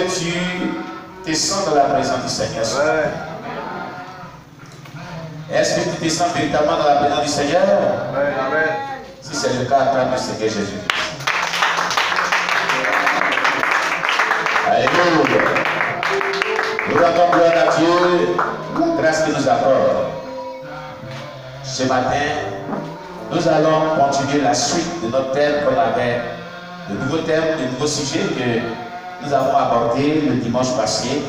tu te sens dans la présence du Seigneur? Ouais. Est-ce que tu te sens véritablement dans la présence du Seigneur? Amen. Amen. Si c'est le cas, acclame le Seigneur Jésus-Christ. Alléluia. Nous rendons gloire à Dieu, la grâce qu'il nous accorde. Ce matin, nous allons continuer la suite de notre thème qu'on avait, le nouveau thème, le nouveau sujet que nous avons abordé le dimanche passé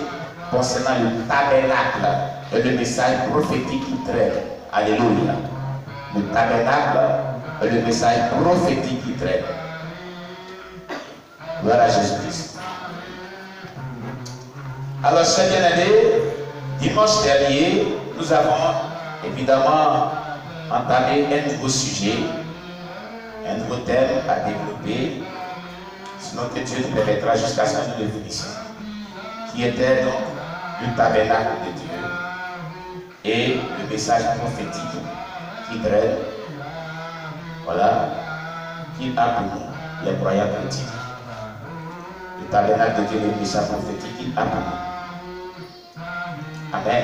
concernant le tabernacle et le message prophétique qui traite. Alléluia. Le tabernacle et le message prophétique qui traite. Gloire à Jésus-Christ. Alors, chers bien-aimés, dimanche dernier, nous avons évidemment entamé un nouveau sujet, un nouveau thème à développer, sinon que Dieu nous permettra jusqu'à ce que nous le finissions, qui était donc le tabernacle de Dieu et le message prophétique qui traite, voilà, qui a pour nous, les croyants chrétiens. Le tabernacle de Dieu et le message prophétique qui a pour nous. Amen.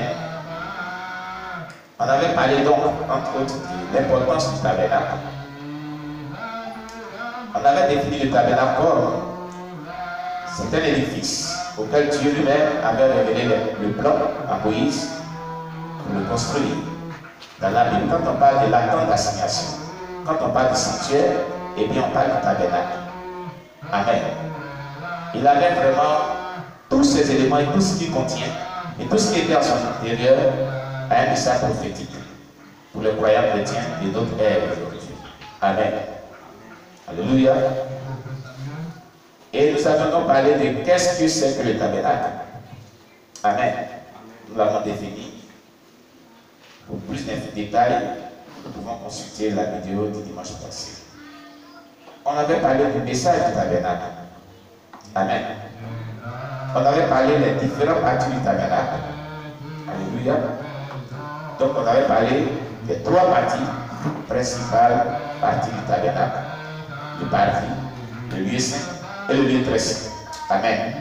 On avait parlé donc, entre autres, de l'importance du tabernacle. On avait défini le tabernacle comme c'est un édifice auquel Dieu lui-même avait révélé le plan à Moïse pour le construire. Dans la Bible, quand on parle de la tente d'assignation, quand on parle du sanctuaire, eh bien on parle du tabernacle. Amen. Il avait vraiment tous ces éléments et tout ce qu'il contient, et tout ce qui était en son intérieur, à un message prophétique pour les croyants chrétiens et d'autres ères aujourd'hui. Amen. Alléluia. Et nous avons donc parlé de qu'est-ce que c'est que le tabernacle. Amen. Nous l'avons défini. Pour plus de détails, nous pouvons consulter la vidéo du dimanche passé. On avait parlé du message du tabernacle. Amen. On avait parlé des différentes parties du tabernacle. Alléluia. Donc on avait parlé des trois parties principales parties du tabernacle. Le parvis, le lieu saint et le lieu très saint. Amen.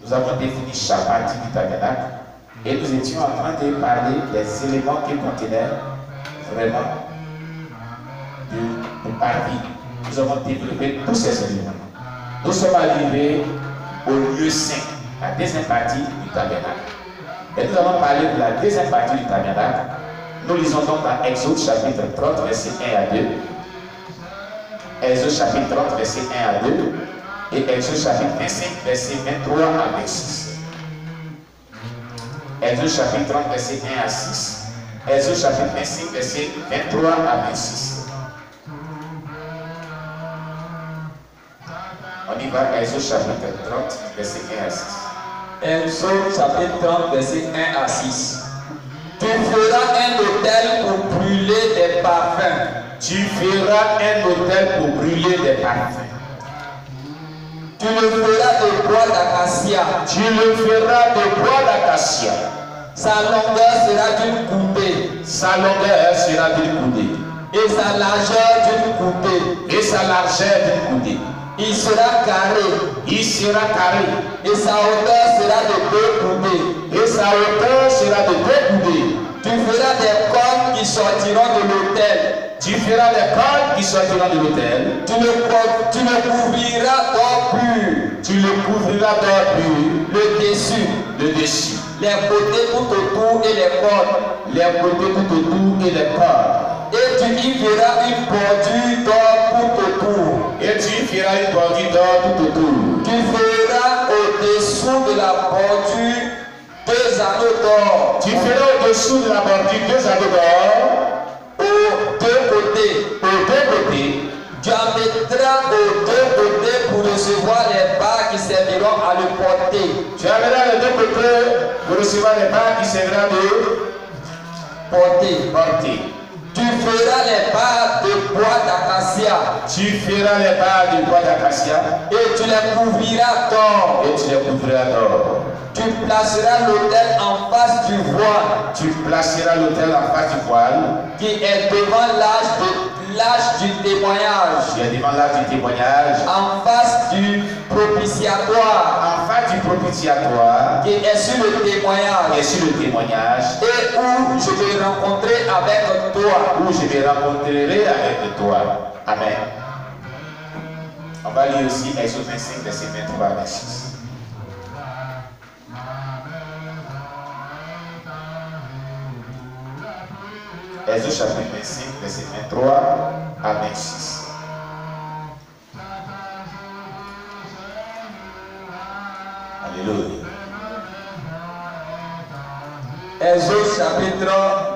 Nous avons défini chaque partie du tabernacle et nous étions en train de parler des éléments qui contenaient vraiment du parvis. Nous avons développé tous ces éléments. Nous sommes arrivés au lieu saint, la deuxième partie du tabernacle. Et nous allons parler de la deuxième partie du tabernacle. Nous lisons donc dans Exode chapitre 30, verset 1 à 2. Exode chapitre 30, verset 1 à 2. Et Exode chapitre 25, verset 23 à 26. Exode chapitre 30, verset 1 à 6. Exode chapitre 25, verset 23 à 26. On y va, Exode chapitre 30, verset 1 à 6. Exode chapitre 30, verset 1 à 6. Tu feras un autel pour brûler des parfums. Tu feras un autel pour brûler des parfums. Tu le feras de bois d'acacia. Tu le feras de bois d'acacia. Sa longueur sera d'une coudée. Sa longueur sera d'une coudée. Et sa largeur d'une coudée. Et sa largeur d'une coudée. Il sera carré. Il sera carré. Et sa hauteur sera de 2 coudées. Et sa hauteur sera de 2 coudées. Tu feras des cordes qui sortiront de l'autel. Tu feras des cordes qui sortiront de l'autel. Tu le couvriras d'or pur. Tu le couvriras d'or pur. Le dessus. Le dessus. Les côtés tout autour et les cordes. Les côtés tout autour et les cordes. Et tu y verras une bordure d'or tout autour. Et tu y feras une bordure d'or tout autour. Tu feras au-dessous de la bordure 2 anneaux d'or. Tu feras au-dessous de la bordure 2 anneaux d'or. Aux 2 côtés. Aux 2 côtés. Tu en mettras aux 2 côtés pour recevoir les barres qui serviront à le porter. Tu amèneras les 2 côtés pour recevoir les barres qui serviront de porter. Tu feras les barres de bois d'acacia. Tu feras les barres de bois d'acacia. Et tu les couvriras d'or. Et tu les couvriras d'or. Tu placeras l'autel en face du voile. Tu placeras l'autel en face du voile. Qui est devant l'âge du témoignage. Qui est devant l'âge du témoignage. En face du propitiatoire. En face du propitiatoire qui est sur le témoignage et sur le témoignage et où je vais rencontrer avec toi. où je me rencontrerai avec toi. Amen. On va lire aussi Exode 25, verset 23 à 26. Exode chapitre 25, verset 23 à 26. Alléluia. Exode chapitre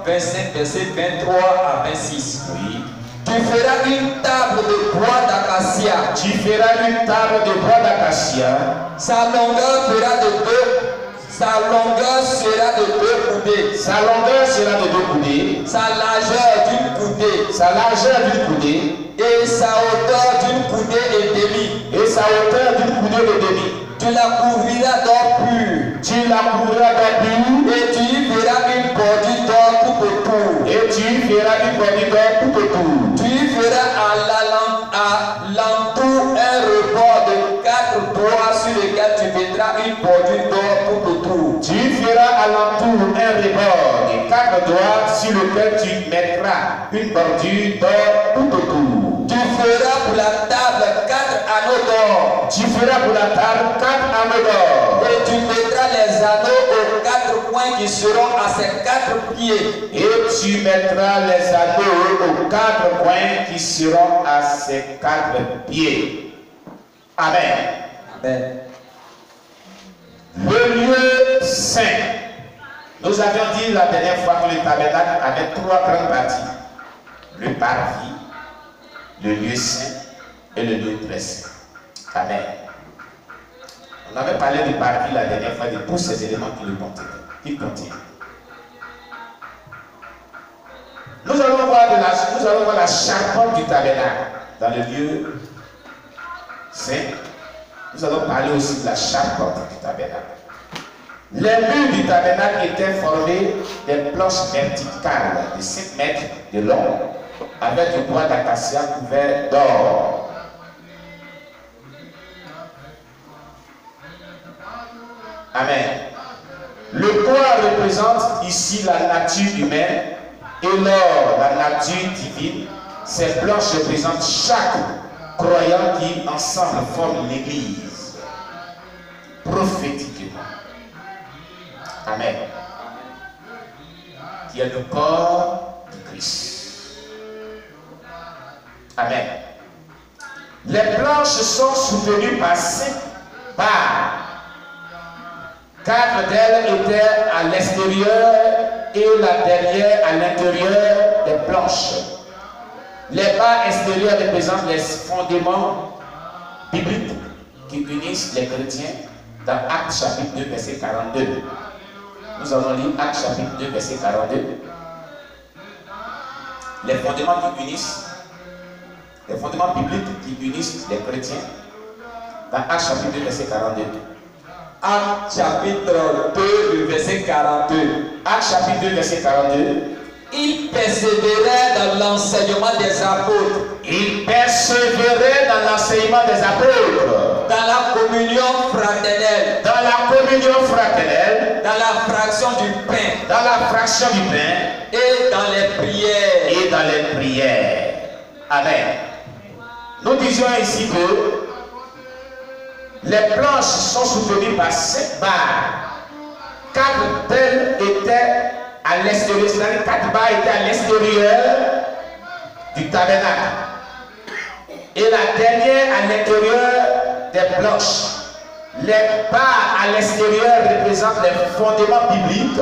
25, verset 23 à 26. Oui. Tu feras une table de bois d'acacia. Tu feras une table de bois d'acacia. Sa longueur sera de deux coudées. Sa longueur sera de 2 coudées. Sa largeur d'une coudée. Sa largeur d'une coudée. Et sa hauteur d'une coudée et demie. Et sa hauteur d'une coudée et demie. Tu la couvriras d'or pur. Tu la couvriras d'or pur. Et tu y feras une bordure d'or tout autour. Et tu y feras une bordure d'or tout autour. Tu y feras à l'entour un rebord de 4 doigts sur lequel tu mettras une bordure d'or tout autour. Tu y feras à l'entour un rebord de 4 doigts sur lequel tu mettras une bordure d'or tout autour. Tu feras pour la table 4 anneaux d'or. Tu feras pour la table 4 anneaux d'or. Et tu mettras les anneaux aux 4 coins qui seront à ses 4 pieds. Et tu mettras les anneaux aux 4 coins qui seront à ses 4 pieds. Amen. Amen. Le lieu saint. Nous avions dit la dernière fois que le tabernacle avait 3 grandes parties. Le parvis, le lieu saint et le lieu très saint. Amen. On avait parlé du parvis la dernière fois, de tous ces éléments qui le contiennent. Nous allons voir la charpente du tabernacle dans le lieu saint. Nous allons parler aussi de la charpente du tabernacle. Les murs du tabernacle étaient formés des planches verticales de 5 mètres de long, avec du bois d'acacia couvert d'or. Amen. Le bois représente ici la nature humaine et l'or, la nature divine. Ces planches représentent chaque croyant qui ensemble forme l'Église prophétiquement. Amen. Qui est le corps du Christ. Amen. Les planches sont soutenues par 5 barres. 4 d'elles étaient à l'extérieur et la dernière à l'intérieur des planches. Les barres extérieures représentent les fondements bibliques qui unissent les chrétiens dans Actes chapitre 2, verset 42. Nous allons lire Actes chapitre 2, verset 42. Les fondements qui unissent, les fondements bibliques qui unissent les chrétiens dans Actes chapitre 2, verset 42. Actes chapitre 2, verset 42. Actes chapitre 2, verset 42. Il persévérait dans l'enseignement des apôtres. Il persévérait dans l'enseignement des apôtres. Dans la communion fraternelle. Dans la communion fraternelle. Dans la fraction du pain. Dans la fraction du pain. Et dans les prières. Et dans les prières. Amen. Nous disions ici que les planches sont soutenues par 5 barres. 4 d'elles étaient à l'extérieur, c'est-à-dire 4 barres étaient à l'extérieur du tabernacle. Et la dernière à l'intérieur des planches. Les barres à l'extérieur représentent les fondements bibliques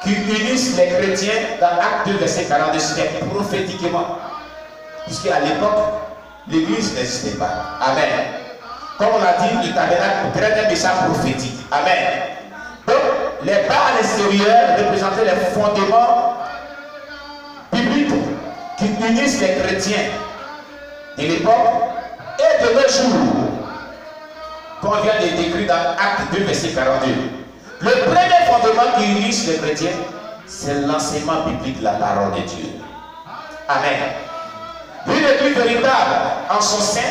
qui unissent les chrétiens dans Acte 2, verset 42. C'était prophétiquement. Puisqu'à l'époque, l'église n'existait pas. Amen. Comme on l'a dit, le tabernacle traite un message prophétique. Amen. Donc, les barres à l'extérieur représentaient les fondements bibliques qui unissent les chrétiens de l'époque et de nos jours, qu'on vient de décrire dans Acte 2, verset 42. Le premier fondement qui unisse les chrétiens, c'est l'enseignement biblique de la parole de Dieu. Amen. Une église véritable en son sein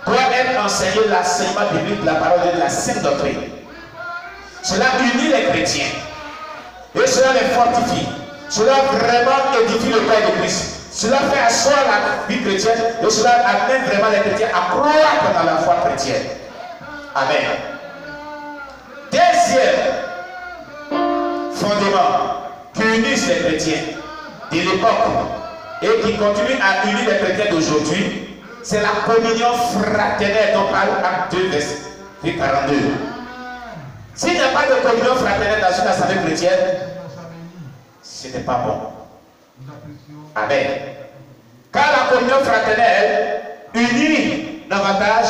doit être enseigné l'enseignement biblique de la parole de la sainte doctrine. Cela unit les chrétiens. Et cela les fortifie. Cela vraiment édifie le corps de Christ. Cela fait asseoir la vie chrétienne et cela amène vraiment les chrétiens à croire dans la foi chrétienne. Amen. Deuxième fondement qui unit les chrétiens de l'époque et qui continue à unir les chrétiens d'aujourd'hui, c'est la communion fraternelle dont parle Acte 2, verset 42. S'il n'y a pas de communion fraternelle dans une assemblée chrétienne, ce n'est pas bon. Amen. Car la communion fraternelle unit davantage,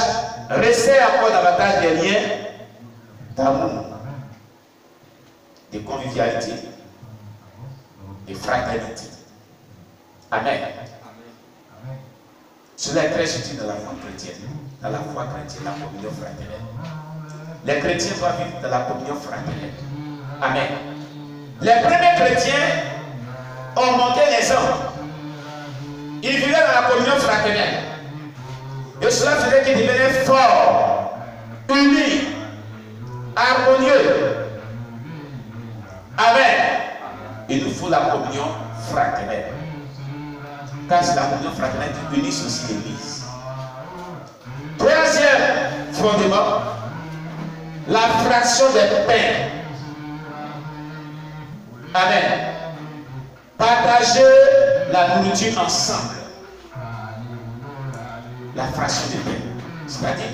resserre encore davantage des liens d'amour, de convivialité, de fraternité. Amen. Cela est très utile dans la foi chrétienne. Dans la foi chrétienne, la communion fraternelle. Les chrétiens doivent vivre dans la communion fraternelle. Amen. Les premiers chrétiens ont monté les hommes. Ils vivaient dans la communion fraternelle. Et cela faisait qu'ils devenaient forts, unis, harmonieux. Amen. Il nous faut la communion fraternelle. Car c'est la communion fraternelle qui unit aussi l'Église. Troisième fondement, la fraction des pains. Amen. Partager la nourriture ensemble. La fraction des pains. C'est-à-dire,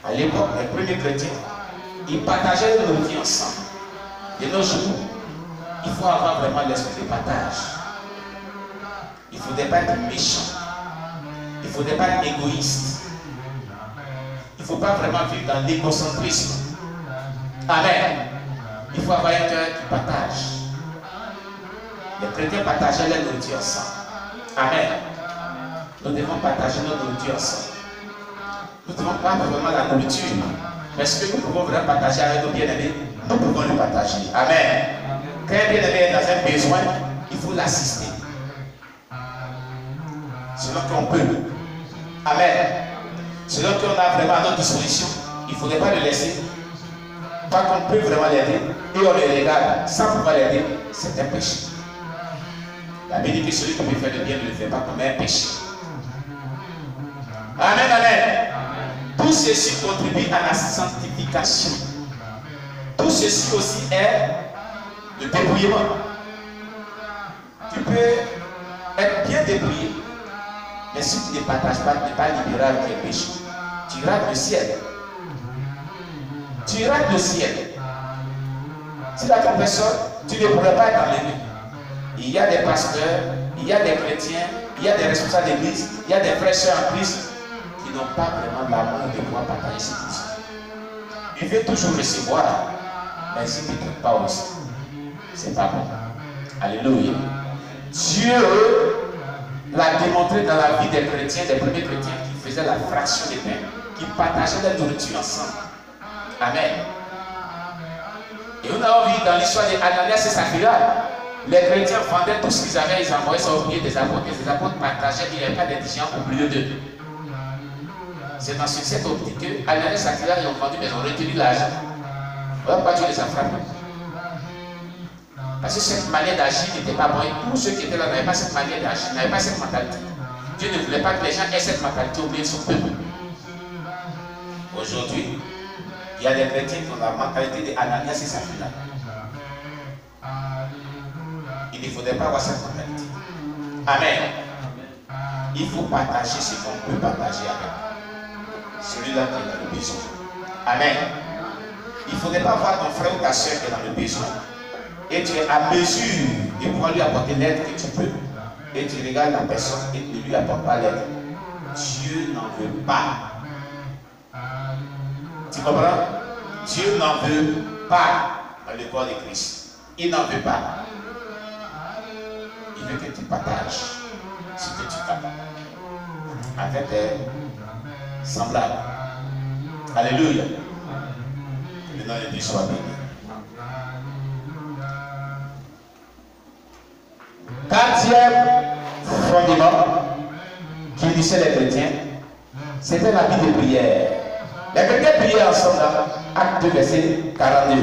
à l'époque, les premiers chrétiens, ils partageaient la nourriture ensemble. De nos jours, il faut avoir vraiment l'esprit de partage. Il ne faudrait pas être méchant. Il ne faudrait pas être égoïste. Il ne faut pas vraiment vivre dans l'égocentrisme. Amen. Il faut avoir un cœur qui partage. Les chrétiens partageaient la nourriture ensemble. Amen. Nous devons partager notre nourriture ensemble. Nous ne devons pas vraiment la nourriture. Mais ce que nous pouvons vraiment partager avec nos bien-aimés, nous pouvons le partager. Amen. Quand un bien-aimé est dans un besoin, il faut l'assister. Selon qu'on peut. Amen. Selon qu'on a vraiment à notre disposition, il ne faudrait pas le laisser. Pas qu'on peut vraiment l'aider et on le regarde sans pouvoir l'aider, c'est un péché. La Bible dit que celui qui peut faire le bien ne le fait pas comme un péché. Amen, amen. Tout ceci contribue à la sanctification. Tout ceci aussi est le débrouillement. Tu peux être bien débrouillé, mais si tu ne partages pas, tu n'es pas libéral qui est péché. Tu rates le ciel. Tu rates le ciel. Si la personne, tu ne pourrais pas être enlevé. Il y a des pasteurs, il y a des chrétiens, il y a des responsables d'église, il y a des frères et sœurs en Christ qui n'ont pas vraiment l'amour de pouvoir partager cette vie. Ils veulent toujours recevoir, mais ils ne peuvent pas aussi. C'est pas bon. Alléluia. Dieu l'a démontré dans la vie des chrétiens, des premiers chrétiens qui faisaient la fraction des pains, qui partageaient la nourriture ensemble. Amen. Et on a vu dans l'histoire d'Ananias et Saphira, les chrétiens vendaient tout ce qu'ils avaient, ils envoyaient ça au milieu des apôtres, et les apôtres partageaient, il n'y avait pas d'indigents au milieu d'eux. C'est dans cette optique que Ananias et Saphira ils ont vendu, mais ils ont retenu l'argent. Voilà pourquoi Dieu les a frappés. Parce que cette manière d'agir n'était pas bonne. Tous ceux qui étaient là n'avaient pas cette manière d'agir, n'avaient pas cette mentalité. Dieu ne voulait pas que les gens aient cette mentalité au milieu de son peuple. Aujourd'hui, il y a des chrétiens qui ont la mentalité d'Ananias et Saphira. Il ne faudrait pas avoir cette mentalité. Amen. Il faut partager ce qu'on peut partager avec celui-là qui est dans le besoin. Amen. Il ne faudrait pas voir ton frère ou ta soeur qui est dans le besoin et tu es à mesure de pouvoir lui apporter l'aide que tu peux et tu regardes la personne et tu ne lui apportes pas l'aide. Dieu n'en veut pas. Tu comprends? Dieu n'en veut pas dans le corps de Christ. Il n'en veut pas. Il veut que tu partages ce que tu as avec tes semblables. Alléluia. Que le nom de Dieu soit béni. Quatrième fondement qui unissait les chrétiens, c'était la vie de prière. Il y a quelqu'un prié ensemble là, acte 2, verset 42.